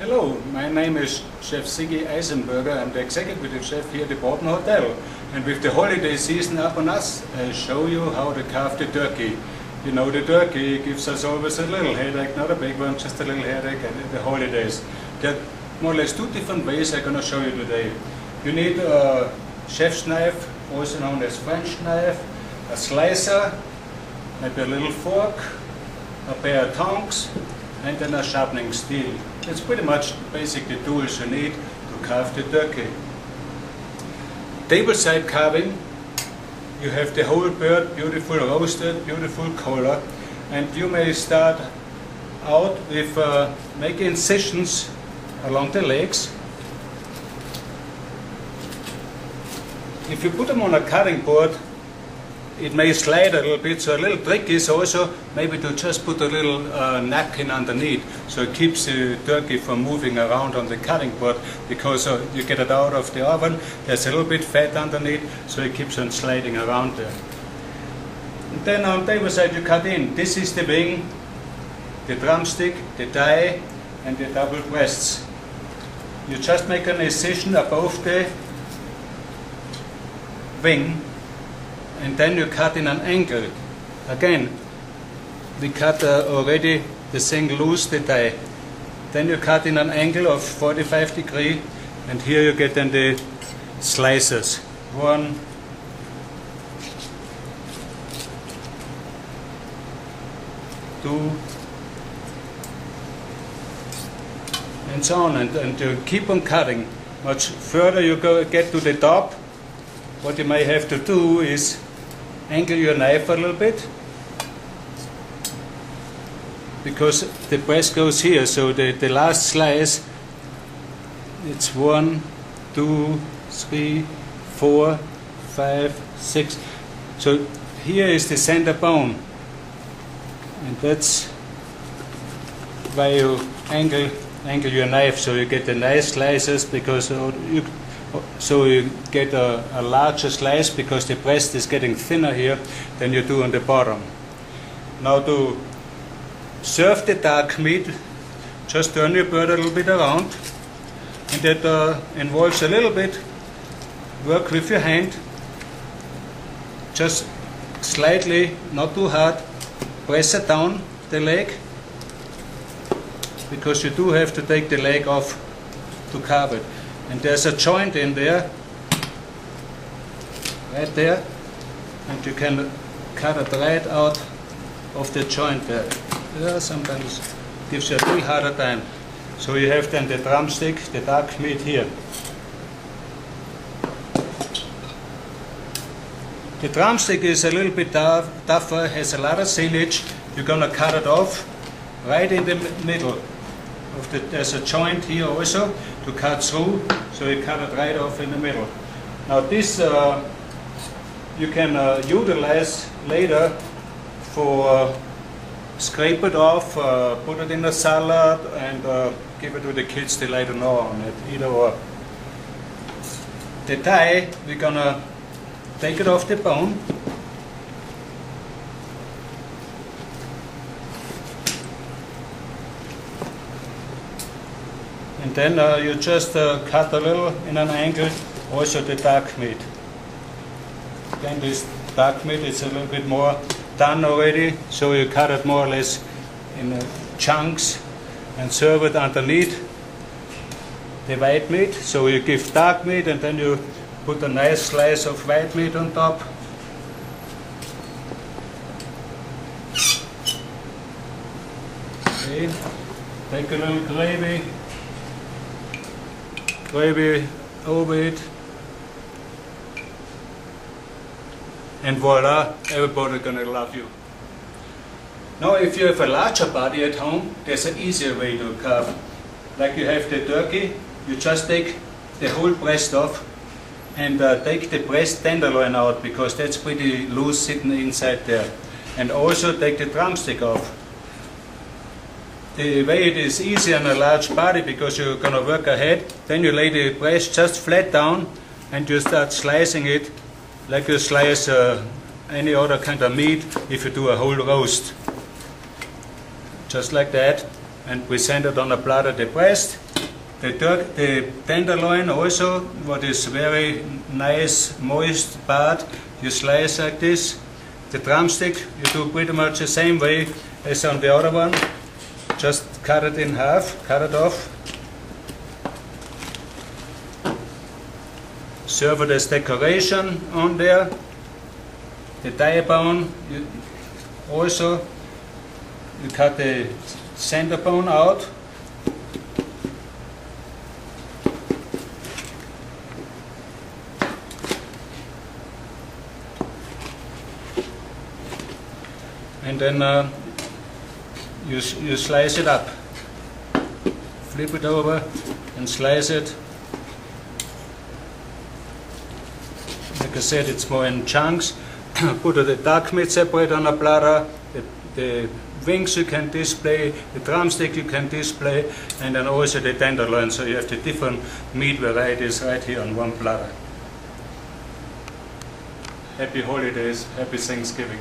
Hello, my name is Chef Sigi. I'm the executive chef here at the Borden Hotel. And with the holiday season up on us, I'll show you how to carve the turkey. You know, the turkey gives us always a little headache, not a big one, just a little headache at the holidays. There are more or less two different ways I'm going to show you today. You need a chef's knife, also known as French knife, a slicer, maybe a little fork, a pair of tongs, and then a sharpening steel. That's pretty much basic the tools you need to carve the turkey. Tableside carving, you have the whole bird, beautiful roasted, beautiful color, and you may start out with making incisions along the legs. If you put them on a cutting board, it may slide a little bit, so a little trick is also maybe to just put a little napkin underneath, so it keeps the turkey from moving around on the cutting board, because you get it out of the oven, there's a little bit fat underneath, so it keeps on sliding around there. And then on table side you cut in. This is the wing, the drumstick, the thigh, and the double breasts. You just make an incision above the wing, and then you cut in an angle. Again, we cut already the thing loose, the thigh. Then you cut in an angle of 45 degrees, and here you get then the slices. 1, 2, and so on, and you keep on cutting. Much further you get to the top, what you may have to do is angle your knife a little bit, because the breast goes here, so the last slice, it's 1, 2, 3, 4, 5, 6. So here is the center bone, and that's why you angle your knife, so you get the nice slices, because so you get a larger slice, because the breast is getting thinner here than you do on the bottom. Now to serve the dark meat, just turn your bird a little bit around, and that involves a little bit work with your hand, just slightly, not too hard, press it down the leg, because you do have to take the leg off to carve it. And there's a joint in there, right there, and you can cut it right out of the joint there. Yeah, sometimes gives you a little harder time. So you have then the drumstick, the dark meat here. The drumstick is a little bit tougher, has a lot of silage. You're gonna cut it off right in the middle. There's a joint here also to cut through, so you cut it right off in the middle. Now this you can utilize later for scrape it off, put it in a salad, and give it to the kids to later know on it, either or. The thigh, we're gonna take it off the bone. And then you just cut a little in an angle, also the dark meat. Then this dark meat is a little bit more done already, so you cut it more or less in chunks and serve it underneath the white meat. So you give dark meat, and then you put a nice slice of white meat on top. Okay. Take a little gravy over it, and voila, everybody's gonna love you. Now if you have a larger body at home, there's an easier way to carve. Like you have the turkey, you just take the whole breast off, and take the breast tenderloin out, because that's pretty loose sitting inside there. And also take the drumstick off. The way it is easy on a large body, because you're going to work ahead, then you lay the breast just flat down, and you start slicing it like you slice any other kind of meat if you do a whole roast. Just like that. and we send it on a platter. The breast, the tenderloin also, what is very nice, moist part, you slice like this. The drumstick, you do pretty much the same way as on the other one. Just cut it in half, cut it off. Serve it as decoration on there. The thigh bone, you cut the center bone out. And then you slice it up. Flip it over and slice it. Like I said, it's more in chunks. Put the duck meat separate on a platter. The wings you can display, the drumstick you can display, and then also the tenderloin. So you have the different meat varieties right here on one platter. Happy holidays, happy Thanksgiving.